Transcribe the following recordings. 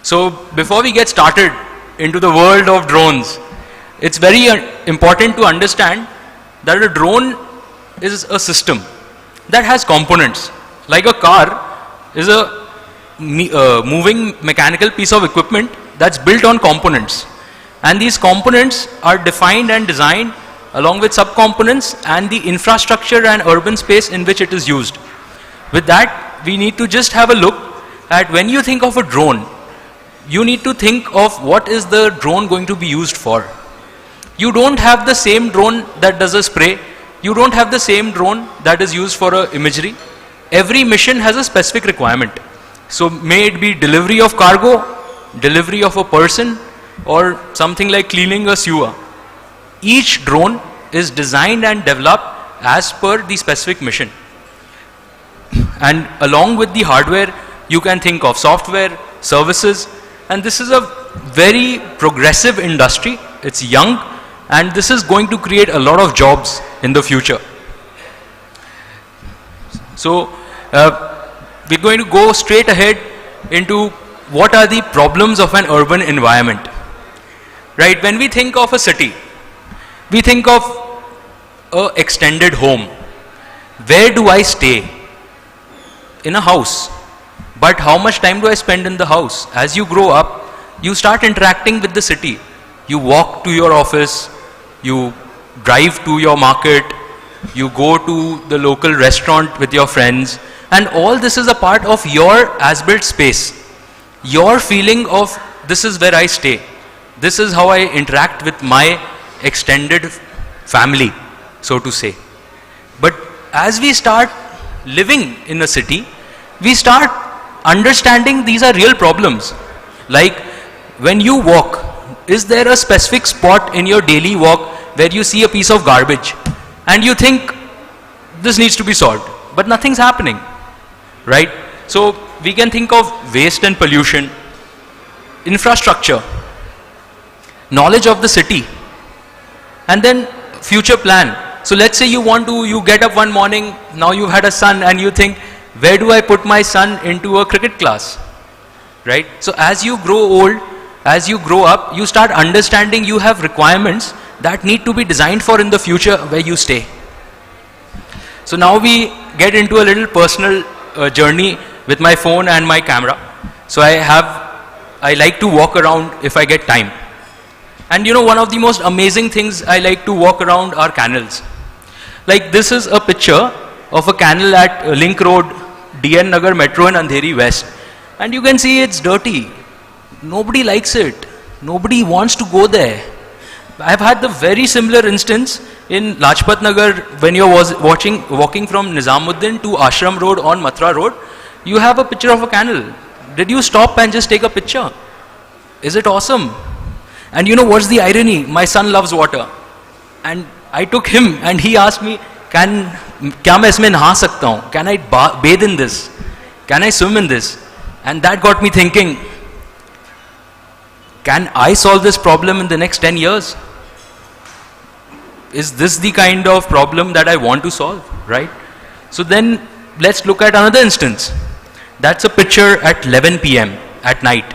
So before we get started into the world of drones, it's very important to understand that a drone is a system that has components. Like a car is a moving mechanical piece of equipment that's built on components. And these components are defined and designed along with subcomponents and the infrastructure and urban space in which it is used. With that, we need to just have a look at when you think of a drone, you need to think of what is the drone going to be used for. You don't have the same drone that does a spray. You don't have the same drone that is used for imagery. Every mission has a specific requirement. So may it be delivery of cargo, delivery of a person, or something like cleaning a sewer. Each drone is designed and developed as per the specific mission. And along with the hardware, you can think of software, services, and this is a very progressive industry. It's young, and this is going to create a lot of jobs in the future. So we're going to go straight ahead into what are the problems of an urban environment. Right, when we think of a city, we think of an extended home. Where do I stay? In a house. But how much time do I spend in the house? As you grow up, you start interacting with the city. You walk to your office, you drive to your market, you go to the local restaurant with your friends, and all this is a part of your as-built space. Your feeling of this is where I stay. This is how I interact with my extended family, so to say. But as we start living in a city, we start understanding these are real problems. Like when you walk, is there a specific spot in your daily walk where you see a piece of garbage and you think this needs to be solved, but nothing's happening, right? So we can think of waste and pollution, infrastructure, knowledge of the city, and then future plan. So let's say you get up one morning, now you've had a son, and you think, where do I put my son into a cricket class, right? So as you grow old, as you grow up, you start understanding you have requirements that need to be designed for in the future where you stay. So now we get into a little personal journey with my phone and my camera. So I like to walk around if I get time. And you know, one of the most amazing things I like to walk around are canals. Like this is a picture of a canal at Link Road, DN Nagar Metro in Andheri West. And you can see it's dirty. Nobody likes it. Nobody wants to go there. I've had the very similar instance in Lajpat Nagar when you're walking from Nizamuddin to Ashram Road on Mathura Road. You have a picture of a canal. Did you stop and just take a picture? Is it awesome? And you know what's the irony? My son loves water. And I took him and he asked me, क्या मैं इसमें नहा सकता हूँ? Can I bathe in this? Can I swim in this? And that got me thinking, can I solve this problem in the next 10 years? Is this the kind of problem that I want to solve, right? So then let's look at another instance. That's a picture at 11 p.m. at night.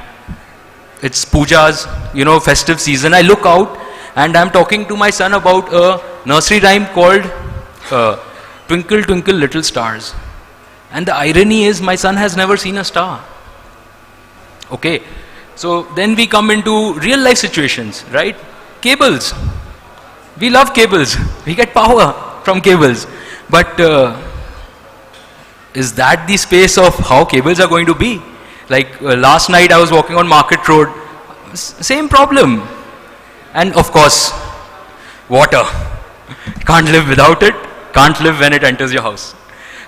It's pujas, you know, festive season. I look out and I'm talking to my son about a nursery rhyme called Twinkle Twinkle Little Stars. And the irony is my son has never seen a star. Okay, so then we come into real life situations, right? Cables. We love cables. We get power from cables. But is that the space of how cables are going to be? Like last night I was walking on Market Road, same problem. And of course, water. Can't live without it, can't live when it enters your house.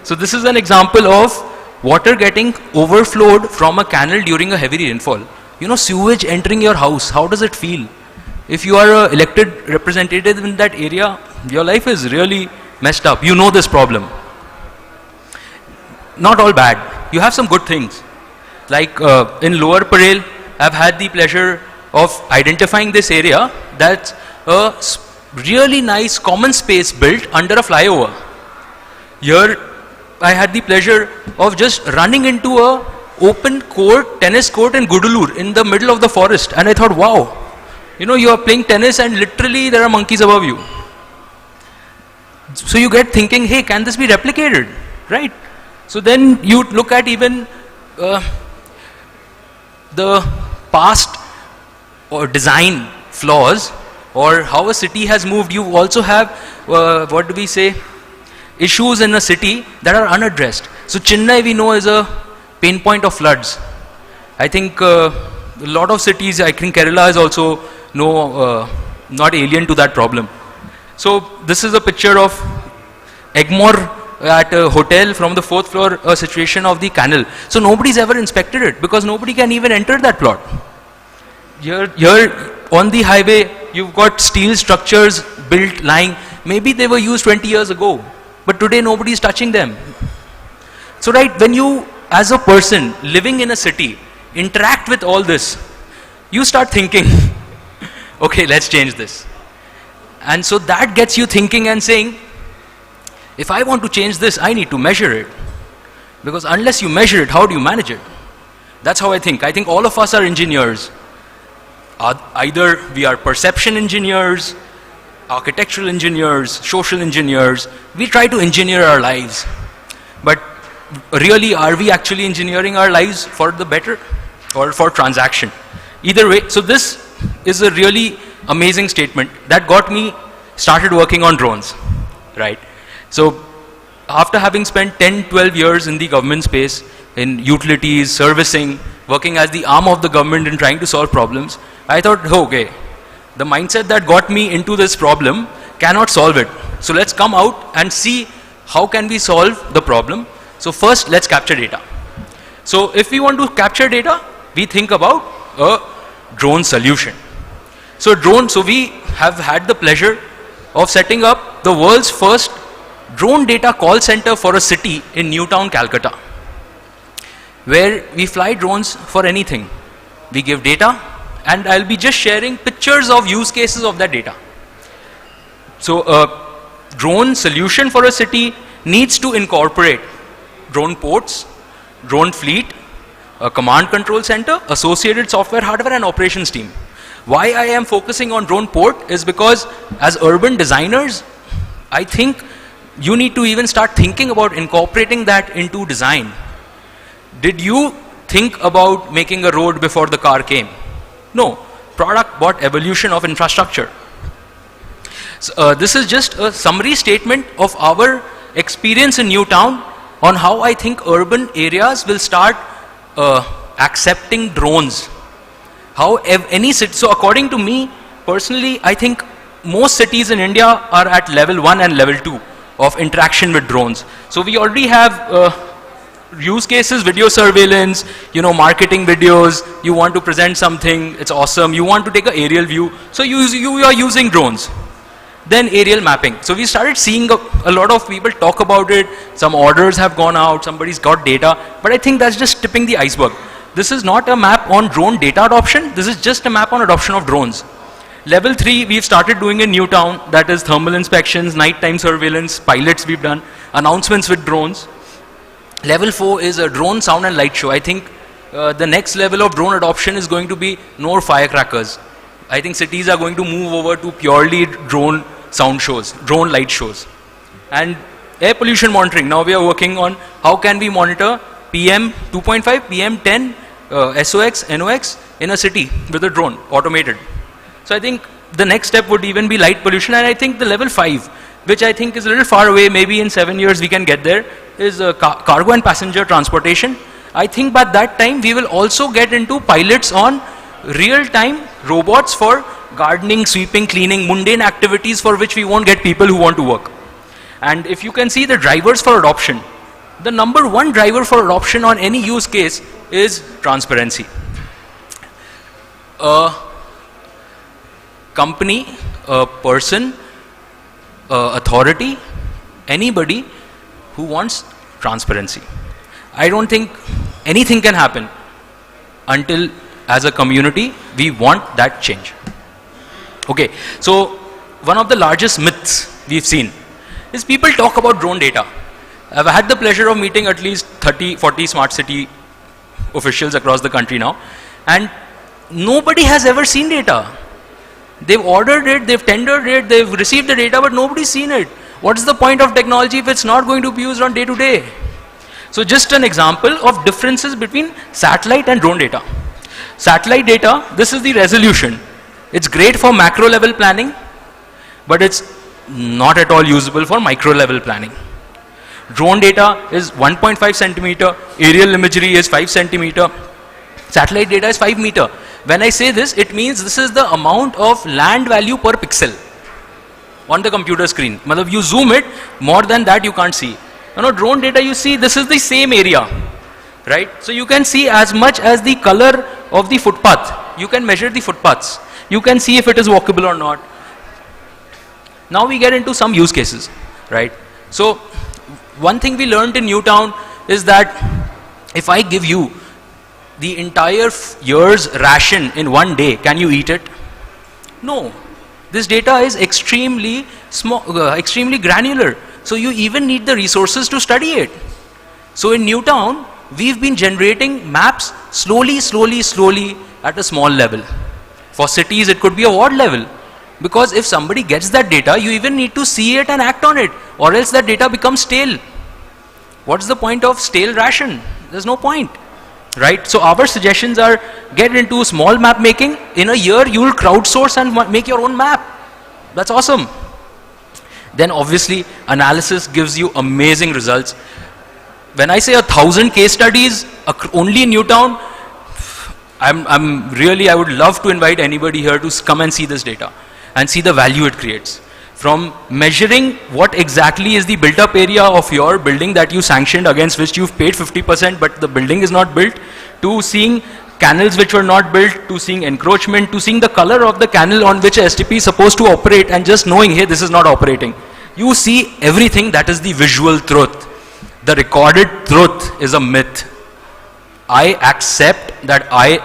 So this is an example of water getting overflowed from a canal during a heavy rainfall. You know, sewage entering your house, how does it feel? If you are an elected representative in that area, your life is really messed up. You know this problem. Not all bad. You have some good things. Like in Lower Parel, I've had the pleasure of identifying this area that's a really nice common space built under a flyover. Here, I had the pleasure of just running into a open court, tennis court in Gudalur in the middle of the forest. And I thought, wow, you know, you are playing tennis and literally there are monkeys above you. So you get thinking, hey, can this be replicated, right? So then you look at even the past or design flaws or how a city has moved. You also have, what do we say, issues in a city that are unaddressed. So Chennai we know is a pain point of floods. I think a lot of cities, I think Kerala is also not alien to that problem. So this is a picture of Egmore at a hotel from the 4th floor, a situation of the canal. So nobody's ever inspected it because nobody can even enter that plot. Here on the highway, you've got steel structures built, lying. Maybe they were used 20 years ago, but today nobody's touching them. So right, when you, as a person living in a city, interact with all this, you start thinking, okay, let's change this. And so that gets you thinking and saying, if I want to change this, I need to measure it. Because unless you measure it, how do you manage it? That's how I think. I think all of us are engineers. Either we are perception engineers, architectural engineers, social engineers. We try to engineer our lives. But really, are we actually engineering our lives for the better or for transaction? Either way, so this is a really amazing statement that got me started working on drones, right? So after having spent 10, 12 years in the government space, in utilities, servicing, working as the arm of the government and trying to solve problems, I thought, okay, the mindset that got me into this problem cannot solve it. So let's come out and see how can we solve the problem. So first, let's capture data. So if we want to capture data, we think about a drone solution. So we have had the pleasure of setting up the world's first drone data call center for a city in Newtown, Calcutta, where we fly drones for anything. We give data, and I'll be just sharing pictures of use cases of that data. So a drone solution for a city needs to incorporate drone ports, drone fleet, a command control center, associated software, hardware, and operations team. Why I am focusing on drone port is because as urban designers, I think you need to even start thinking about incorporating that into design. Did you think about making a road before the car came? No. Product bought evolution of infrastructure. So, this is just a summary statement of our experience in Newtown on how I think urban areas will start accepting drones. How any city, so according to me, personally, I think most cities in India are at level 1 and level 2 of interaction with drones. So we already have use cases, video surveillance, marketing videos. You want to present something, it's awesome. You want to take an aerial view, so you are using drones. Then aerial mapping. So we started seeing a lot of people talk about it. Some orders have gone out, somebody's got data, but I think that's just tipping the iceberg. This is not a map on drone data adoption, this is just a map on adoption of drones. Level 3 we've started doing in Newtown, that is thermal inspections, nighttime surveillance, pilots we've done, announcements with drones. Level 4 is a drone sound and light show. I think the next level of drone adoption is going to be no firecrackers. I think cities are going to move over to purely drone sound shows, drone light shows. And air pollution monitoring, now we are working on how can we monitor PM 2.5, PM 10, SOX, NOx in a city with a drone, automated. So I think the next step would even be light pollution, and I think the level 5, which I think is a little far away, maybe in 7 years we can get there, is cargo and passenger transportation. I think by that time we will also get into pilots on real-time robots for gardening, sweeping, cleaning, mundane activities for which we won't get people who want to work. And if you can see the drivers for adoption, the number 1 driver for adoption on any use case is transparency. A company, a person, authority, anybody who wants transparency. I don't think anything can happen until as a community we want that change. Okay, so one of the largest myths we've seen is people talk about drone data. I've had the pleasure of meeting at least 30, 40 smart city officials across the country now, and nobody has ever seen data. They've ordered it, they've tendered it, they've received the data, but nobody's seen it. What's the point of technology if it's not going to be used on day to day? So just an example of differences between satellite and drone data. Satellite data, this is the resolution. It's great for macro level planning, but it's not at all usable for micro level planning. Drone data is 1.5 centimeter, aerial imagery is 5 centimeter, satellite data is 5 meter. When I say this, it means this is the amount of land value per pixel on the computer screen. Matlab you zoom it, more than that you can't see. You know, drone data, you see this is the same area, right? So you can see as much as the color of the footpath. You can measure the footpaths. You can see if it is walkable or not. Now we get into some use cases, right? So one thing we learned in Newtown is that if I give you the entire year's ration in one day, can you eat it? No. This data is extremely small, extremely granular. So you even need the resources to study it. So in Newtown, we've been generating maps slowly at a small level. For cities, it could be a ward level. Because if somebody gets that data, you even need to see it and act on it, or else that data becomes stale. What's the point of stale ration? There's no point, right? So our suggestions are, get into small map making. In a year, you'll crowdsource and make your own map. That's awesome. Then obviously, analysis gives you amazing results. When I say 1,000 case studies only in Newtown, I would love to invite anybody here to come and see this data and see the value it creates. From measuring what exactly is the built up area of your building that you sanctioned, against which you've paid 50% but the building is not built, to seeing canals which were not built, to seeing encroachment, to seeing the color of the canal on which a STP is supposed to operate, and just knowing, hey, this is not operating. You see everything. That is the visual truth. The recorded truth is a myth. I accept that I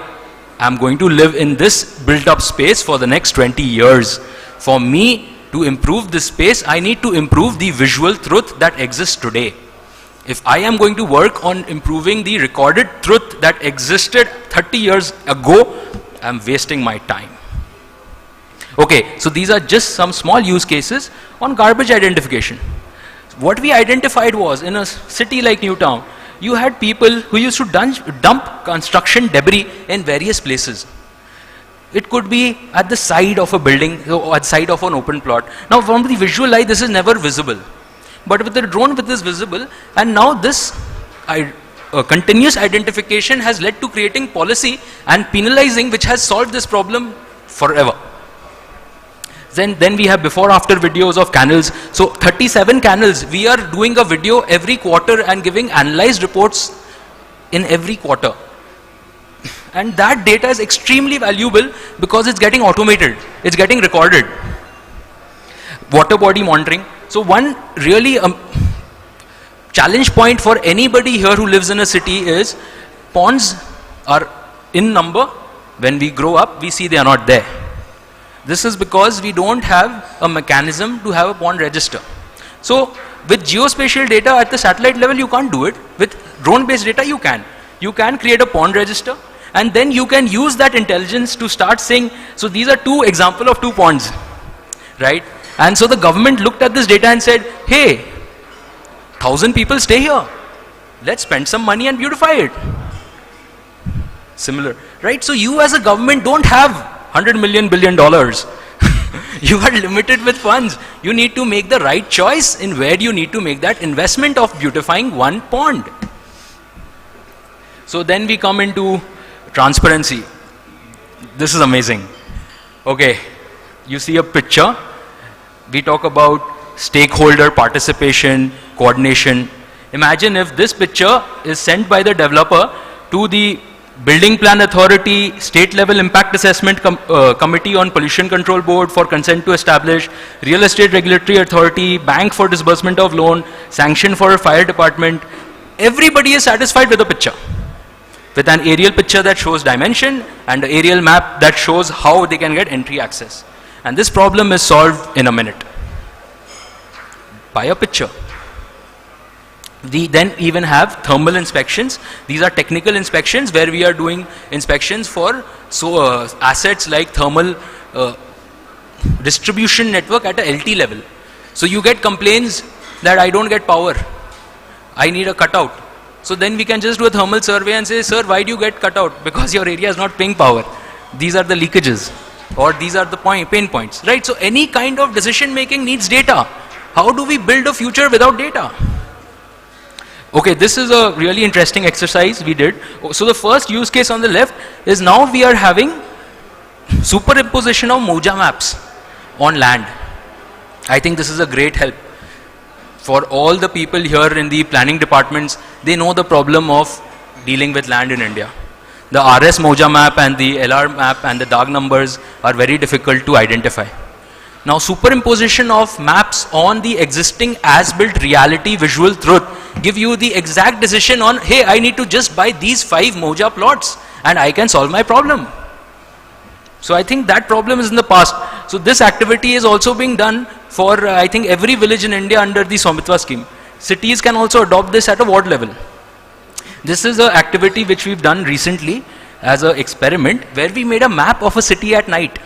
am going to live in this built up space for the next 20 years. For me to improve this space, I need to improve the visual truth that exists today. If I am going to work on improving the recorded truth that existed 30 years ago, I am wasting my time. Okay, so these are just some small use cases on garbage identification. What we identified was, in a city like Newtown, you had people who used to dump construction debris in various places. It could be at the side of a building or at the side of an open plot. Now from the visual eye, this is never visible. But with the drone, it is visible, and now this continuous identification has led to creating policy and penalizing, which has solved this problem forever. Then we have before after videos of canals. So 37 canals, we are doing a video every quarter and giving analyzed reports in every quarter. And that data is extremely valuable because it's getting automated, it's getting recorded. Water body monitoring. So one really challenge point for anybody here who lives in a city is, ponds are in number. When we grow up, we see they are not there. This is because we don't have a mechanism to have a pond register. So with geospatial data at the satellite level, you can't do it. With drone based data, you can. You can create a pond register, and then you can use that intelligence to start saying, so these are two examples of two ponds, right? And so the government looked at this data and said, hey, 1,000 people stay here. Let's spend some money and beautify it. Similar, right? So you as a government don't have $100 million billion. You are limited with funds. You need to make the right choice in where you need to make that investment of beautifying one pond. So then we come into transparency. This is amazing. Okay, you see a picture. We talk about stakeholder participation, coordination. Imagine if this picture is sent by the developer to the Building Plan Authority, State Level Impact Assessment Committee on Pollution Control Board for consent to establish, Real Estate Regulatory Authority, Bank for disbursement of loan, sanction for fire department. Everybody is satisfied with the picture, with an aerial picture that shows dimension and an aerial map that shows how they can get entry access. And this problem is solved in a minute by a picture. We then even have thermal inspections. These are technical inspections where we are doing inspections for assets like thermal distribution network at a LT level. So you get complaints that I don't get power, I need a cutout. So then we can just do a thermal survey and say, sir, why do you get cutout? Because your area is not paying power. These are the leakages, or these are the pain points, right? So any kind of decision making needs data. How do we build a future without data? Okay, this is a really interesting exercise we did. So the first use case on the left is now we are having superimposition of Moja maps on land. I think this is a great help for all the people here in the planning departments. They know the problem of dealing with land in India. The RS Moja map and the LR map and the dark numbers are very difficult to identify. Now superimposition of maps on the existing as-built reality visual truth give you the exact decision on, hey, I need to just buy these 5 Moja plots and I can solve my problem. So I think that problem is in the past. So this activity is also being done for I think every village in India under the Swamitva scheme. Cities can also adopt this at a ward level. This is an activity which we've done recently as an experiment where we made a map of a city at night.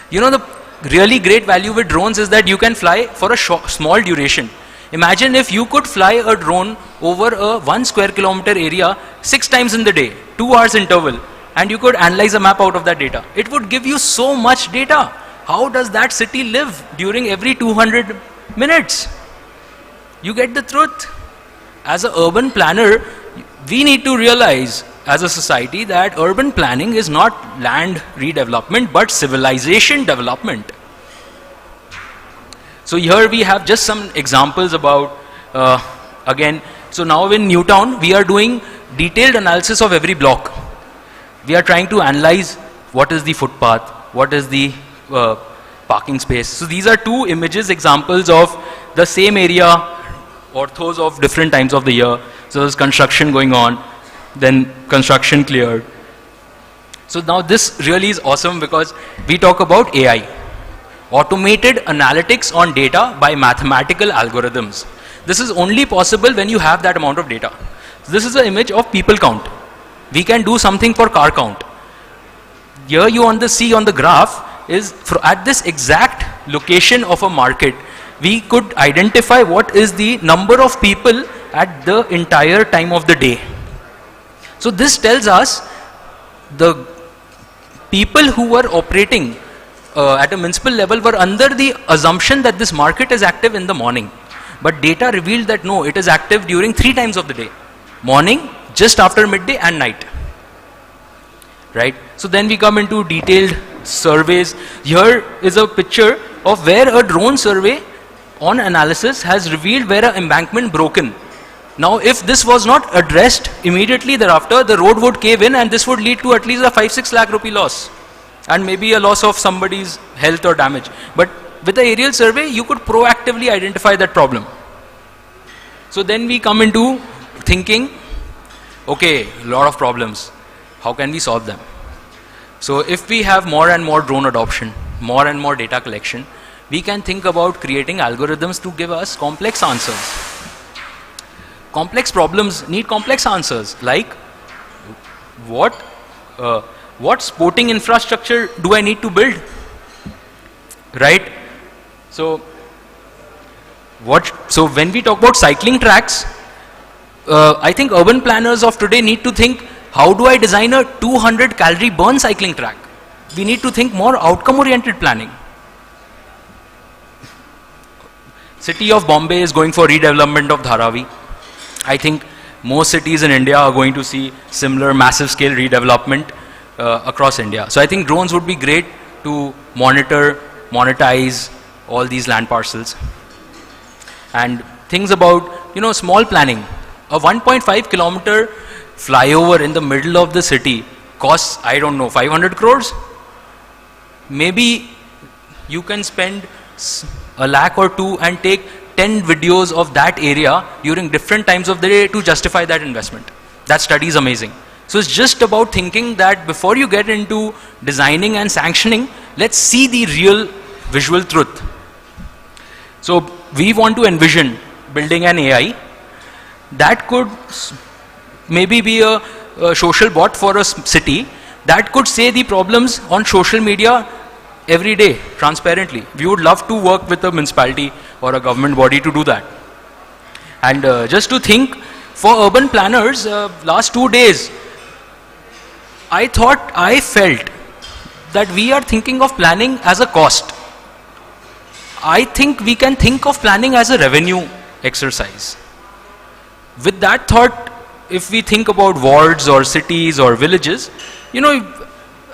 You know, the really great value with drones is that you can fly for a small duration. Imagine if you could fly a drone over a 1 square kilometer area 6 times in the day, 2 hours interval, and you could analyze a map out of that data. It would give you so much data. How does that city live during every 200 minutes? You get the truth. As an urban planner, we need to realize as a society that urban planning is not land redevelopment but civilization development. So here we have just some examples about, again, so now in Newtown we are doing detailed analysis of every block. We are trying to analyze what is the footpath, what is the parking space. So these are 2 images examples of the same area, orthos of different times of the year. So there's construction going on, then construction cleared. So now this really is awesome because we talk about AI. Automated analytics on data by mathematical algorithms. This is only possible when you have that amount of data. So this is an image of people count. We can do something for car count. Here you see on the graph is at this exact location of a market, we could identify what is the number of people at the entire time of the day. So this tells us the people who were operating at a municipal level were under the assumption that this market is active in the morning. But data revealed that no, it is active during 3 times of the day. Morning, just after midday and night. Right? So then we come into detailed surveys. Here is a picture of where a drone survey on analysis has revealed where an embankment broken. Now if this was not addressed immediately thereafter, the road would cave in and this would lead to at least a 5-6 lakh rupee loss. And maybe a loss of somebody's health or damage. But with the aerial survey, you could proactively identify that problem. So then we come into thinking, okay, a lot of problems. How can we solve them? So if we have more and more drone adoption, more and more data collection, we can think about creating algorithms to give us complex answers. Complex problems need complex answers, like what sporting infrastructure do I need to build? Right? So when we talk about cycling tracks, I think urban planners of today need to think, how do I design a 200 calorie burn cycling track? We need to think more outcome oriented planning. City of Bombay is going for redevelopment of Dharavi. I think most cities in India are going to see similar massive scale redevelopment across India. So I think drones would be great to monitor, monetize all these land parcels. And things about, small planning. A 1.5 kilometer flyover in the middle of the city costs, I don't know, 500 crores? Maybe you can spend a lakh or 2 and take 10 videos of that area during different times of the day to justify that investment. That study is amazing. So it's just about thinking that before you get into designing and sanctioning, let's see the real visual truth. So we want to envision building an AI that could maybe be a social bot for a city that could say the problems on social media every day transparently. We would love to work with a municipality or a government body to do that. And just to think, for urban planners, last 2 days, I felt that we are thinking of planning as a cost. I think we can think of planning as a revenue exercise. With that thought, if we think about wards or cities or villages, you know,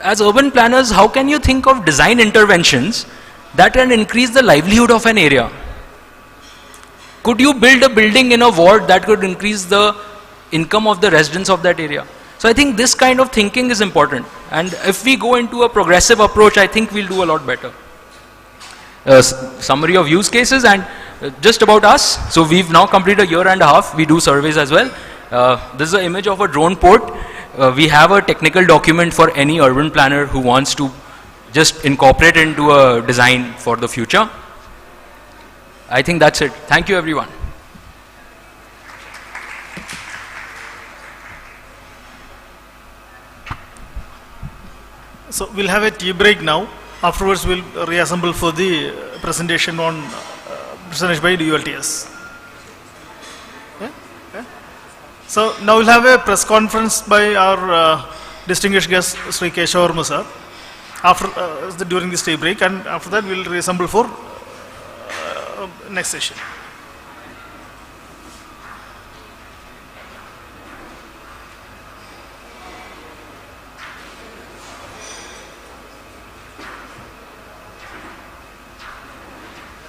as urban planners, how can you think of design interventions that can increase the livelihood of an area? Could you build a building in a ward that could increase the income of the residents of that area? So I think this kind of thinking is important. And if we go into a progressive approach, I think we'll do a lot better. Summary of use cases and just about us. So we've now completed 1.5 years. We do surveys as well. This is an image of a drone port. We have a technical document for any urban planner who wants to just incorporate into a design for the future. I think that's it. Thank you, everyone. So we'll have a tea break now. Afterwards, we'll reassemble for the presentation on presented by ULTS. Yeah? Yeah? So now we'll have a press conference by our distinguished guest, Sri Keshav Verma sir, after during this tea break, and after that we'll reassemble for next session.